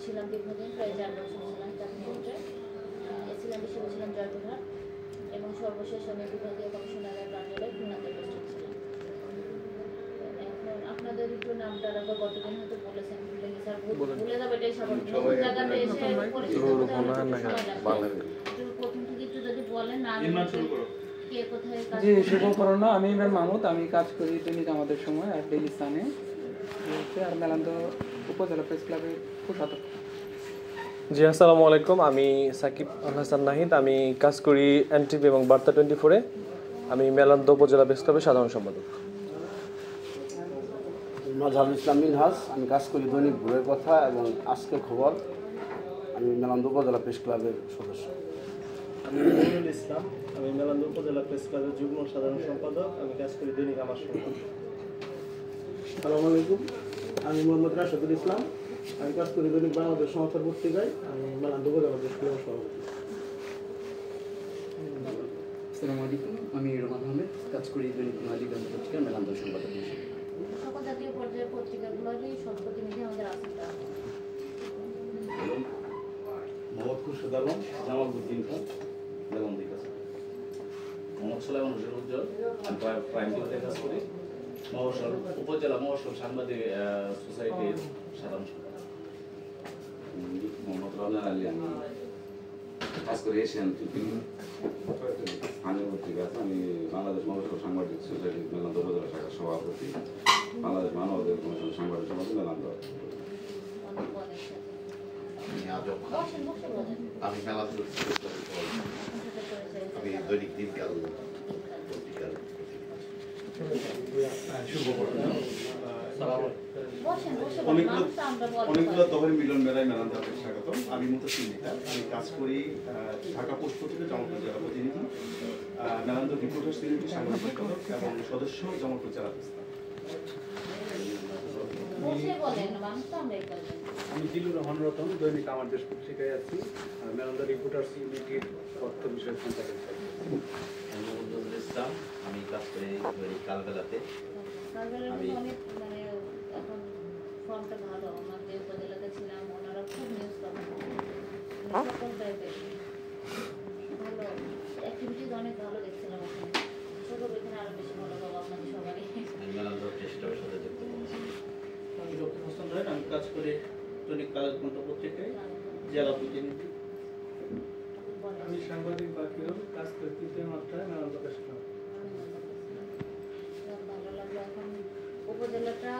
ছিলাম দীর্ঘদিন, প্রায় 4 বছর ছিলাম চাকরিতে। এসিলাম হিসেবে ছিলাম জয়পুরহাট এবং সর্বশেষ আমি বিভাগীয় কমিশনারের কার্যালয়ে খুলনাতে পোস্টেড ছিলাম। এখন আপনাদের একটু নামটা বা কতদিন হয়তো বলেছেন, ভুলে গেছি, আর ভুলে যাবে এটাই স্বাভাবিক। জায়গাতে এসে পরিচিত প্রথম থেকে একটু যদি বলেন না কে কোথায় কাজ জি, শুভ করোনা। আমি ইমরান মাহমুদ, আমি কাজ করি দৈনিক আমাদের সময় আর ডেইলি সানে আর মেলান্দ উপজেলা প্রেস ক্লাবের কোষাধ্যক্ষ। জি, আসসালামু আলাইকুম। আমি সাকিব আল হাসান নাহিদ, আমি কাজ করি এনটিভি এবং বার্তা 24-এ। আমি মেলান্দ উপজেলা প্রেস ক্লাবের সাধারণ সম্পাদক। মাজহারুল ইসলাম মিনহাজ, আমি কাজ করি দৈনিক ভোরের কথা এবং আজকের খবর। আমি মেলান্দ উপজেলা প্রেস ক্লাবের সদস্য। আমি নুরুল ইসলাম, আমি মেলান্দ উপজেলা প্রেস ক্লাবের যুগ্ম সাধারণ সম্পাদক। আমি কাজ করি দৈনিক আমার সংবাদ। আসসালামু আলাইকুম, আমি মোহাম্মদ রাশেদুল ইসলাম, আমি কাজ করি দৈনিক বাংলাদেশ সমাচার পত্রিকায়। আমি মেলান্দ উপজেলা প্রেস ক্লাবের সভাপতি। আসসালামু আলাইকুম, আমি রোমান আহমেদ, কাজ করি দৈনিক মালিকান পত্রিকার মেলান্দ সম্পাদক হিসেবে। সকল জাতীয় পর্যায়ের পত্রিকাগুলোরই সব প্রতিনিধি আমাদের আছেন। মোহাম্মদ খুরশেদ আলম, জামালউদ্দিন খান, মেলান্দি কাজ। মোহাম্মদ সোলাইমান হোসেন উজ্জ্বল, আমি প্রাইম টিভিতে কাজ করি। মহাশল উপজেলা মহাশল সাংবাদিক সোসাইটির সাধারণ সম্পাদক। মোহাম্মদ রমজান আলী, আমি কাজ করি এশিয়ান টিভি স্থানীয় পত্রিকা আছে। আমি বাংলাদেশ মহাশল সাংবাদিক সোসাইটির মেলান্দ উপজেলা শাখার সভাপতি, বাংলাদেশ মানব অধিকার কমিশন সাংবাদিক সভাপতি মেলান্দ। আমি মেলান্দ, আমি দৈনিক দিনকাল পত্রিকার অনেকগুলো তখন মিলন মেলায় মেলান্দ স্বাগতম। আমি মুতাসিম মিতা, আমি কাজ করি ঢাকা পোস্ট পত্রিকা জামালপুর জেলা প্রতিনিধি, মেলান্দ রিপোর্টার্স ইউনিটি সাংবাদিক সম্পাদক এবং সদস্য জামালপুর জেলা প্রস্তাব। আমি জিলুর রহমান রতন, দৈনিক আমার দেশ পত্রিকায় আছি, মেলান্দ রিপোর্টার্স ইউনিটির তথ্য বিষয়ক সঞ্চালক। আমি মোহাম্মদ ইসলাম, আমি কাজ করি দৈনিক কালবেলাতে। আমি মানে এখন ফর্মটা ভালো, আমাদের উপজেলাতে ছিলাম, ওনারা খুব নিউজ করেন, সকল টাইপের ভালো অ্যাক্টিভিটিস, অনেক ভালো দেখছিলাম ওখানে। ছোট এখানে আরো বেশি ভালো পাবো আপনাদের সবারই। আমি মেলান্দ চেষ্টার সাথে যুক্ত হয়েছি। আমি ডক্টর হোসেন রায়, আমি কাজ করি দৈনিক কাগজ কণ্ঠ পত্রিকায় জেলা প্রতিনিধি। আমি সাংবাদিক বাকিরুল, কাজ করি তৃতীয় মাত্রায় মেলান্দ প্রেস ক্লাব। ভালো লাগলো। এখন উপজেলাটা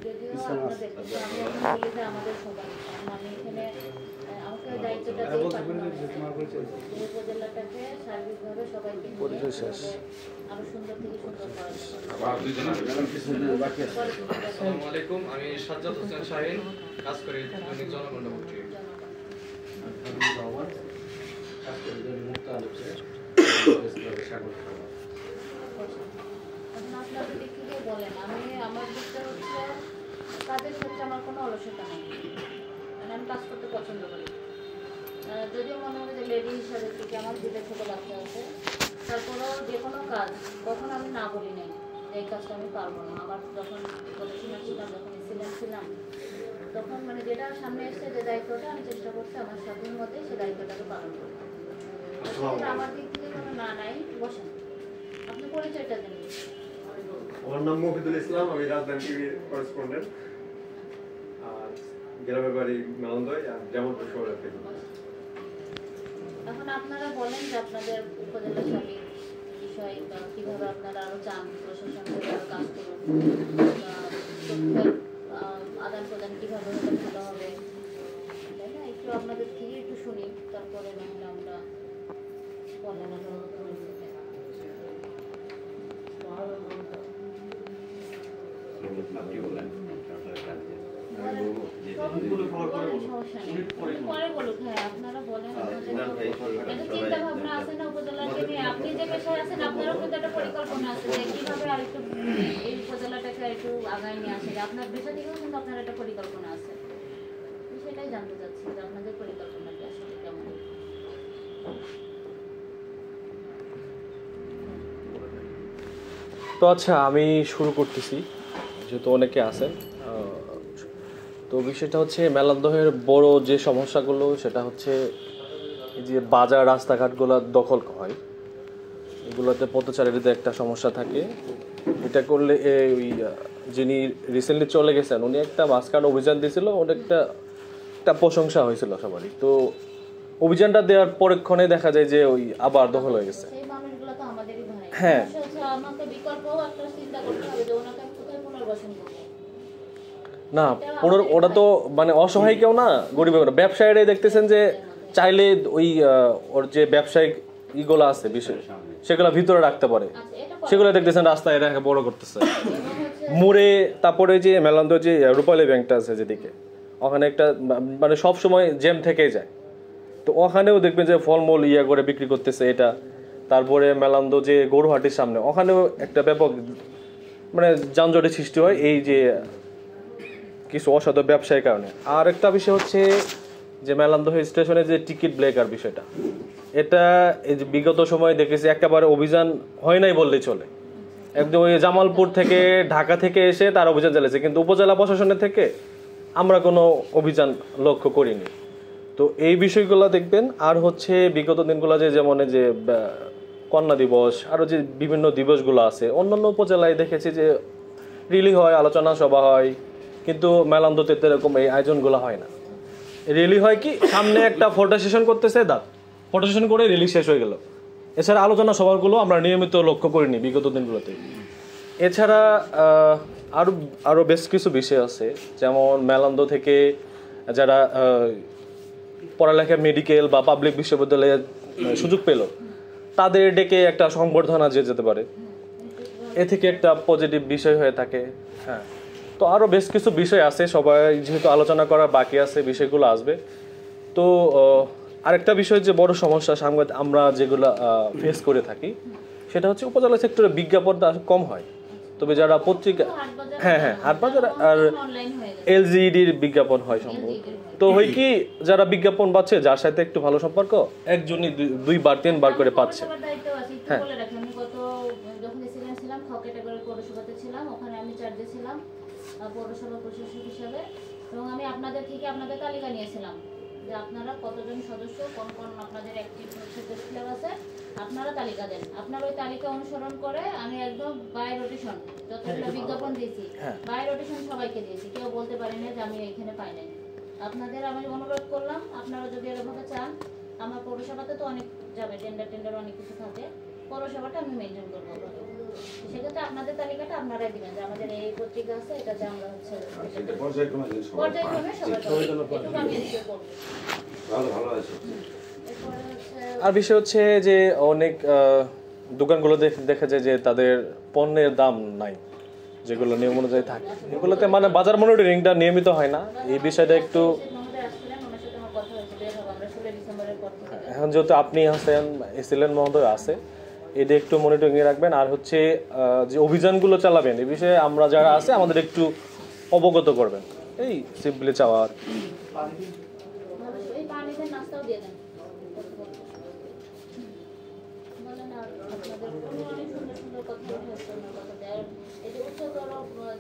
যদিও আপনাদের আমি এখন বলি যে আমাদের সবাই, মানে এখানে আমাকে দায়িত্বটা দিয়ে উপজেলাটাকে সার্বিকভাবে সবাইকে আরো সুন্দর থেকে সুন্দর করার। আসসালামু আলাইকুম, আমি সাজ্জাদ হোসেন শাহিন, কাজ করি দৈনিক জনগণ পত্রিকা। কাজ করি দৈনিক মুক্ত আলোচনা প্রেস ক্লাবের স্বাগত। এখন আপনাদের দিক থেকে বলেন। আমি আমার দিকটা হচ্ছে কাজের ক্ষেত্রে আমার কোনো অলসতা নেই, মানে আমি কাজ করতে পছন্দ করি। যদিও মনে হয় যে লেডি হিসাবে থেকে আমার দুটো ছোটো বাচ্চা আছে, তারপরেও যে কোনো কাজ কখনো আমি না বলি নাই যে এই কাজটা আমি পারবো না। আমার যখন কমিশনার ছিলাম, যখন এসিলেন্ট ছিলাম, তখন মানে যেটা সামনে এসছে যে দায়িত্বটা আমি চেষ্টা করছি আমার স্বাধীন মতে সে দায়িত্বটাকে পালন করতে। আমার দিক থেকে কোনো না নাই। বসেন, আপনি পরিচয়টা দেন। আমার নাম মফিদুল ইসলাম, আমি রাজধানী টিভির করেসপন্ডেন্ট, আর গ্রামের বাড়ি মেলান্দয় আর জামালপুর শহরের থেকে। এখন আপনারা বলেন যে আপনাদের উপজেলা সার্বিক বিষয় বা কীভাবে আপনারা আরও চান প্রশাসনের আরও কাজ করুন, আদান প্রদান কীভাবে হলে ভালো হবে, তাই না? একটু আপনাদের থেকে একটু শুনি, তারপরে নাহলে আমরা বলেন আরও। পরে বলুক। হ্যাঁ, আপনারা বলেন। চিন্তা ভাবনা আছে না উপজেলাকে নিয়ে? আপনি যে পেশায় আছেন আপনারও কিন্তু একটা পরিকল্পনা আছে যে কিভাবে আরেকটু এই উপজেলাটাকে আরেকটু আগায় নিয়ে আসে। আপনার পেশা থেকেও কিন্তু আপনার একটা পরিকল্পনা আছে, সেটাই জানতে চাচ্ছি যে আপনাদের পরিকল্পনাটি আসলে কেমন। তো আচ্ছা, আমি শুরু করতেছি, যেহেতু অনেকে আছেন। তো বিষয়টা হচ্ছে মেলান্দহের বড় যে সমস্যাগুলো সেটা হচ্ছে এই যে বাজার রাস্তাঘাটগুলো দখল হয়, এগুলোতে পথচারীদের একটা সমস্যা থাকে। এটা করলে ওই যিনি রিসেন্টলি চলে গেছেন উনি একটা মাঝখানে অভিযান দিয়েছিল, অনেকটা একটা প্রশংসা হয়েছিল সবারই। তো অভিযানটা দেওয়ার পরক্ষণে দেখা যায় যে ওই আবার দখল হয়ে গেছে। সেই মানুষগুলো তো আমাদেরই ভাই। হ্যাঁ, আমাকে বিকল্পও একটা চিন্তা করতে হবে যে ওনাকে আমি কোথায় পুনর্বাসন করব। না ওটা তো মানে অসহায় কেউ না, গরিব ব্যবসায়ীরাই দেখতেছেন যে চাইলে ওই ওর যে ব্যবসায়িক ইগুলো আছে বিষয় সেগুলো ভিতরে রাখতে পারে, সেগুলো দেখতেছেন রাস্তায় রেখে বড় করতেছে মুড়ে। তারপরে যে মেলান্দ যে রূপালী ব্যাংকটা আছে যেদিকে, ওখানে একটা মানে সব সময় জ্যাম থেকেই যায়। তো ওখানেও দেখবেন যে ফলমূল ইয়া করে বিক্রি করতেছে এটা। তারপরে মেলান্দ যে গরুহাটির সামনে, ওখানেও একটা ব্যাপক মানে যানজটের সৃষ্টি হয় এই যে কিছু অসাধু ব্যবসায়ীর কারণে। আর একটা বিষয় হচ্ছে যে মেলান্দহ স্টেশনে যে টিকিট ব্লেকার বিষয়টা, এটা এই যে বিগত সময়ে দেখেছি একেবারে অভিযান হয় নাই বললেই চলে। একদম ওই জামালপুর থেকে ঢাকা থেকে এসে তার অভিযান চালিয়েছে, কিন্তু উপজেলা প্রশাসনের থেকে আমরা কোনো অভিযান লক্ষ্য করিনি। তো এই বিষয়গুলো দেখবেন। আর হচ্ছে বিগত দিনগুলো যে যেমন যে কন্যা দিবস আরও যে বিভিন্ন দিবসগুলো আছে অন্যান্য উপজেলায় দেখেছি যে রিলি হয়, আলোচনা সভা হয়, কিন্তু মেলান্দতে এরকম এই আয়োজনগুলো হয় না। রিলি হয় কি সামনে একটা ফটো সেশন করতেছে, ফটো সেশন করে রিলি শেষ হয়ে গেল। এছাড়া আলোচনা সভাগুলো আমরা নিয়মিত লক্ষ্য করিনি বিগত দিনগুলোতে। এছাড়া আরও বেশ কিছু বিষয় আছে, যেমন মেলান্দ থেকে যারা পড়ালেখা মেডিকেল বা পাবলিক বিশ্ববিদ্যালয়ে সুযোগ পেল তাদের ডেকে একটা সংবর্ধনা যেতে পারে, এ থেকে একটা পজিটিভ বিষয় হয়ে থাকে। হ্যাঁ, তো আরও বেশ কিছু বিষয় আছে, সবাই যেহেতু আলোচনা করার বাকি আছে বিষয়গুলো আসবে। তো আরেকটা বিষয় যে বড় সমস্যা আমরা যেগুলো ফেস করে থাকি সেটা হচ্ছে উপজেলা সেক্টরে বিজ্ঞাপনটা কম হয়। তবে যারা পত্রিকা হ্যাঁ হাটবাজার আর এলজিডির বিজ্ঞাপন হয় সম্ভব। তো হয় কি যারা বিজ্ঞাপন পাচ্ছে যার সাথে একটু ভালো সম্পর্ক একজনই 2-বার 3-বার করে পাচ্ছে। হ্যাঁ, পৌরসভা প্রশাসক হিসাবে, এবং আমি আপনাদের থেকে আপনাদের তালিকা নিয়েছিলাম যে আপনারা কতজন সদস্য, কোন কোন আপনাদের অ্যাক্টিভ প্রেস ক্লাব আছে, আপনারা তালিকা দেন। আপনার ওই তালিকা অনুসরণ করে আমি একদম বাই রোটেশন যতগুলো বিজ্ঞাপন দিয়েছি বাই রোটেশন সবাইকে দিয়েছি, কেউ বলতে পারে না যে আমি এখানে পাই নাই। আপনাদের আমি অনুরোধ করলাম আপনারা যদি এরকমভাবে চান, আমার পৌরসভাতে তো অনেক যাবে, টেন্ডার অনেক কিছু থাকে, পৌরসভাটা আমি মেনটেন করবো। সেক্ষেত্রে আপনাদের তালিকাটা আপনারাই দিবেন যে আমাদের এই পত্রিকা আছে, এটাতে আমরা হচ্ছে পর্যায়ক্রমে আর বিষয় হচ্ছে যে অনেক দোকানগুলো দেখা যায় যে তাদের পণ্যের দাম নাই, যেগুলো নিয়ম অনুযায়ী থাকে, এগুলোতে মানে বাজার মনিটরিংটা নিয়মিত হয় না। এই বিষয়টা একটু এখন যেহেতু আপনি আছেন, এসিলেন মহোদয় আছে, এটা একটু মনিটরিং এ রাখবেন। আর হচ্ছে যে অভিযানগুলো চালাবেন এই বিষয়ে আমরা যারা আছে আমাদের একটু অবগত করবেন, এই সিম্পলি চাওয়া আর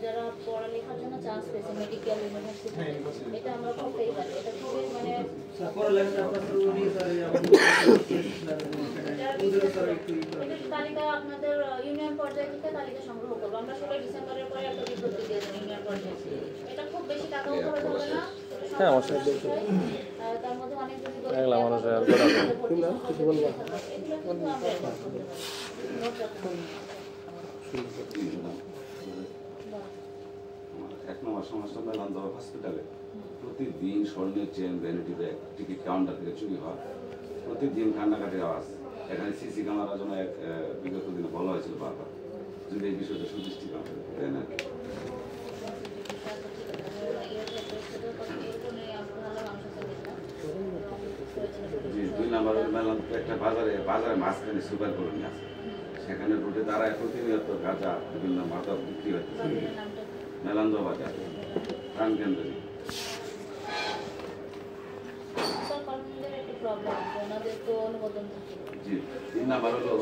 যারা পড়ালেখার জন্য চান্স পেয়েছে মেডিকেল ইউনিভার্সিটি, এটা আমরা করতেই পারি। এটা খুবই মানে তালিকা আপনাদের ইউনিয়ন পর্যায়ে থেকে তালিকা সংগ্রহ করবো আমরা। 16 ডিসেম্বরের পরে একটা বিজ্ঞপ্তি দিয়ে দেবো ইউনিয়ন পর্যায়ে। এটা খুব বেশি টাকাও খরচ হবে না, হ্যাঁ অবশ্যই। তার মধ্যে অনেক সমস্যা মেলান্দ হসপিটালে প্রতিদিন স্বর্ণের chain, vanity bag, ticket counter থেকে চুরি হয়, প্রতিদিন কান্নাকাটির আওয়াজ। এখানে সিসি ক্যামেরার জন্য বিগত দিনে বলা হয়েছিল বারবার, যদি এই বিষয়টা সুদৃষ্টি পাবে, তাই না? জি, 2 নম্বরের মেলান্দ একটা বাজারে মাঝখানে সুপার কলোনি আছে, সেখানে রুটে দাঁড়ায় প্রতিনিয়ত গাঁজা বিভিন্ন মাদক বিক্রি হচ্ছে। মেলান্দ বাজার প্রাণ কেন্দ্র। জি, 3 নাম্বার হলো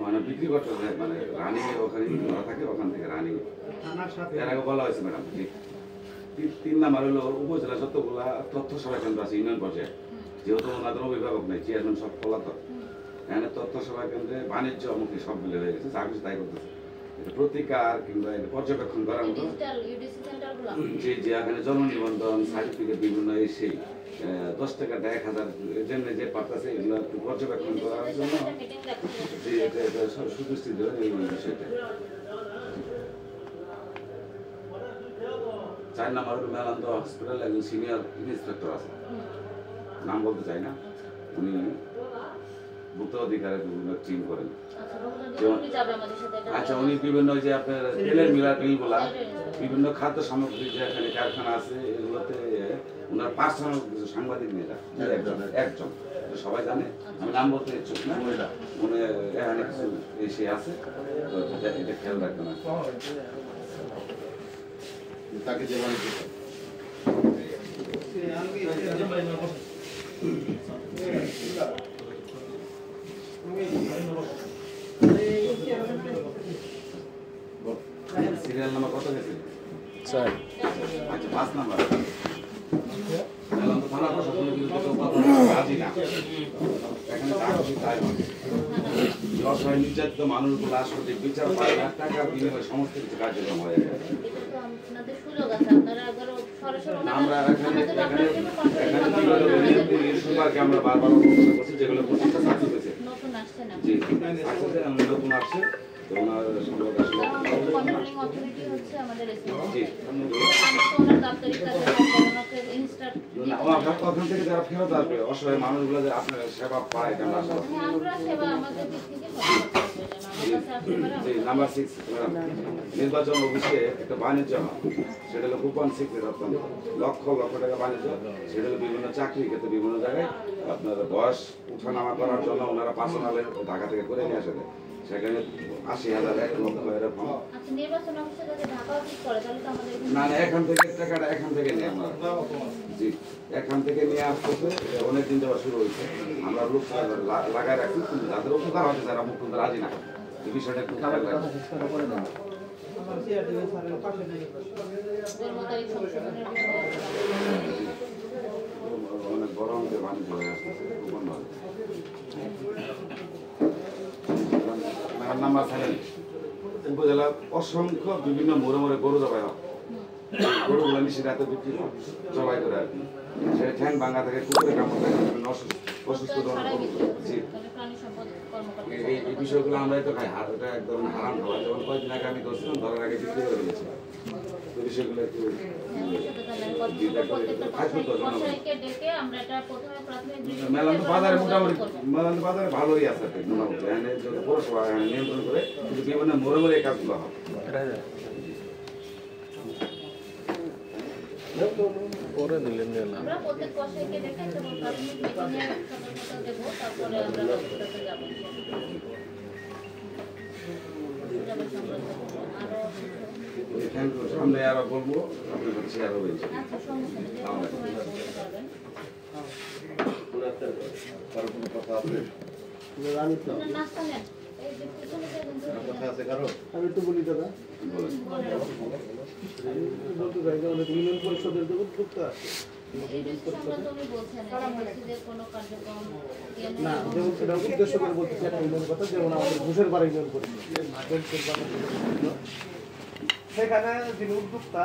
মানে বিক্রি করতে হবে, মানে রানিং এ ওখানে ধরা থাকে, ওখান থেকে রানিং এর আগে বলা হয়েছে ম্যাডাম। ঠিক তিন নাম্বার হলো উপজেলা যতগুলা তথ্য সেবা কেন্দ্র আছে ইউনিয়ন পর্যায়ে, যেহেতু ওনাদের অভিভাবক নেই, চেয়ারম্যান সব পলাতক, এখানে তথ্য সেবা কেন্দ্রে বাণিজ্য মুখী সব মিলে হয়ে গেছে, যা কিছু তাই করতেছে। এটা প্রতিকার কিংবা এটা পর্যবেক্ষণ করার মতো যে এখানে জন্ম নিবন্ধন সার্টিফিকেট বিভিন্ন সেই 10 টাকা 1000 জন্য যে পাঠাচ্ছে এগুলো একটু পর্যবেক্ষণ করার জন্য যে এটা সুদৃষ্টি দেবে এই বিষয়টা। 4 নাম্বার হলো মেলান্দহ হসপিটাল একজন সিনিয়র ইন্সপেক্টর আছে, নাম বলতে চাই না, উনি ভোক্তা অধিকারের বিভিন্ন টিম করেন। আচ্ছা, উনি বিভিন্ন যে আপনার তেলের মিলার মিলগুলা বিভিন্ন খাদ্য সামগ্রী যে এখানে কারখানা আছে এগুলোতে ওনার পার্সোনাল কিছু সাংবাদিক নিয়ে যান, একজন সবাই জানে, আমি নাম বলতে ইচ্ছুক না, উনি এখানে কিছু এসে আছে, এটা খেয়াল রাখবেন। তাকে যে বাণিজ্য সিরিয়াল নাম্বার কত গেছে? 4। আচ্ছা 5 নাম্বার থানা প্রশাসন কিন্তু রাজি না, এখানে তাই অসহায় নির্যাতিত মানুষগুলো আসলে বিচার পায় না, টাকার বিনিময়ে সমস্ত কিছু কার্যক্রম হয়ে যায়। আমরা আমরা বারবার করছি যেগুলো প্রত্যেকটা সাথী হয়েছে, জি নতুন আসছে ওখান থেকে যারা ফেরত আসবে অসহায় মানুষগুলো যে আপনার সেবা পায় নাম্বার 6 নির্বাচন অফিসে একটা বাণিজ্য হয়, সেটা হলো গোপন সিক্রেট, অত্যন্ত লক্ষ লক্ষ টাকা বাণিজ্য, সেটা হলো বিভিন্ন চাকরি ক্ষেত্রে বিভিন্ন জায়গায় আপনার বয়স উঠানামা করার জন্য ওনারা পার্সোনালে ঢাকা থেকে করে নিয়ে আসে, সেখানে 80,000 1 লক্ষ এরকম। না না, এখান থেকে টাকাটা এখান থেকে নিয়ে আমরা, জি এখান থেকে নিয়ে আসতেছে, অনেক দিন যাওয়া শুরু হয়েছে, আমরা লোক লাগাই রাখছি, কিন্তু যাদের উপকার হচ্ছে যারা মুখ কিন্তু রাজি না, এই বিষয়টা একটু খারাপ লাগে। অনেক বড় অঙ্কের বাণিজ্য হয়ে আসতেছে নাম্বার 7 উপজেলা অসংখ্য বিভিন্ন মোড়ে মোড়ে গরু জবাই হয়, গরুগুলো মিশে রাতে বিক্রি জবাই করে আর কি, সেটা ঠ্যাং ভাঙা থেকে কুকুরে কামড় থাকে অসুস্থ ধরনের, জি এই বিষয়গুলো আমরাই তো খাই, এটা এক ধরনের হারাম খাবার, যেমন কয়েকদিন আগে আমি করছিলাম ধরার আগে বিক্রি করে দিয়েছিলাম, তো বিষয়গুলো একটু মেলান্দহ বাজারে মোটামুটি মেলান্দহ বাজারে ভালোই আছে মোটামুটি, পৌরসভা নিয়ন্ত্রণ করে, কিন্তু বিভিন্ন মোড়ে মোড়ে এই কাজগুলো হয়। পরে দিলেন আমরা প্রত্যেক কষাইকে দেখে একটা প্রাথমিক মিটিংয়ে সতর্কতা দেব, তারপরে আমরা ব্যবস্থাতে যাব। সামনে আরো বলবো, আপনার কাছে আরো রয়েছে। আচ্ছা, সমস্যা নেই, বলতে পারবেন। কারো কোনো কথা আছে? নাস্তা নেন, এই যে পিছনে কথা আছে কারো? আমি একটু বলি দাদা, বলতে চাই যে অনেক ইউনিয়ন পরিষদের যে উদ্যোক্তা আছে, না যেমন সেটা উদ্দেশ্য করে বলতে চাই একটা ইউনিয়ন কথা, যেমন আমাদের ঘুষের বাড়ি ইউনিয়ন পরিষদ, সেখানে যিনি উদ্যোক্তা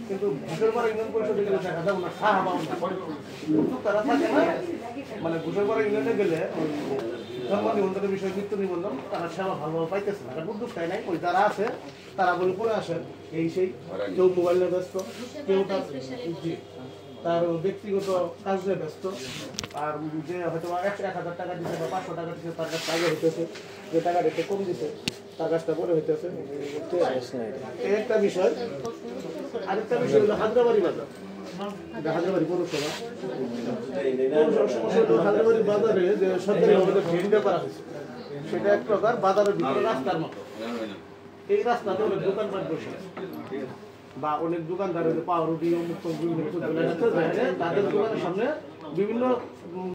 কিন্তু ঘুষের বাড়ি ইউনিয়ন পরিষদে গেলে দেখা যাবে না উদ্যোক্তারা থাকে না, মানে ঘুষের বাড়ি ইউনিয়নে গেলে জন্ম নিবন্ধনের বিষয়ে মৃত্যু নিবন্ধন তারা সেবা ভালোভাবে পাইতেছে না, কারণ উদ্যোক্তাই নাই, ওই যারা আছে তারা বলে পড়ে আসেন এই সেই, কেউ মোবাইল নিয়ে ব্যস্ত, কেউ তার ব্যক্তিগত কাজ নিয়ে ব্যস্ত, আর যে হয়তো 1,000 টাকা দিতে বা 500 টাকা দিতে তার কাছে আগে হইতেছে, যে টাকাটা একটু কম দিতে তার কাজটা পরে হইতেছে, এই একটা বিষয়। আরেকটা বিষয় হলো হায়দ্রাবাদী বাজার, হায়দ্রাবাদী পৌরসভা হায়দ্রাবাদী বাজারে যে সরকারি ভেন্ডে করা হয়েছে, সেটা এক প্রকার বাজারের ভিতরে রাস্তার মতো, এই রাস্তাতে অনেক দোকানপাট বসে বা অনেক দোকানদার পাউরুটি অমুক তাদের দোকানের সামনে বিভিন্ন